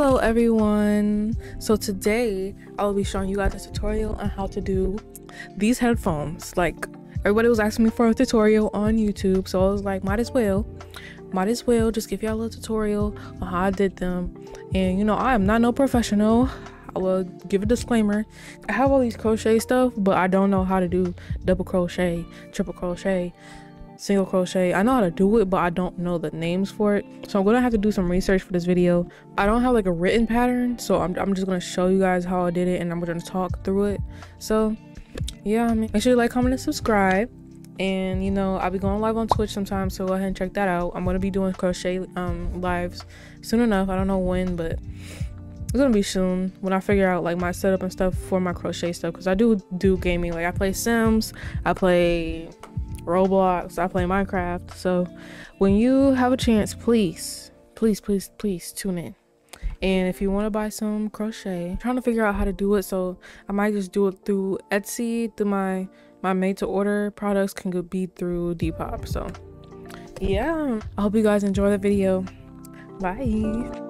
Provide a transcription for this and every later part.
Hello everyone, so today I will be showing you guys a tutorial on how to do these headphones. Like, everybody was asking me for a tutorial on YouTube, so I was like, might as well just give y'all a little tutorial on how I did them. And you know, I am not no professional. I will give a disclaimer. I have all these crochet stuff, but I don't know how to do double crochet, triple crochet, single crochet. I know how to do it, but I don't know the names for it, so I'm gonna have to do some research for this video. I don't have like a written pattern, so I'm just gonna show you guys how I did it, and I'm gonna talk through it. So yeah, make sure you like, comment, and subscribe. And you know, I'll be going live on Twitch sometimes, so go ahead and check that out. I'm gonna be doing crochet lives soon enough. I don't know when, but it's gonna be soon when I figure out like my setup and stuff for my crochet stuff, because I do gaming. Like, I play Sims, I play Roblox, I play Minecraft. So when you have a chance, please tune in. And if you want to buy some crochet, I'm trying to figure out how to do it, so I might just do it through Etsy. Through my made to order products can be through Depop. So yeah, I hope you guys enjoy the video. Bye.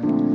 you.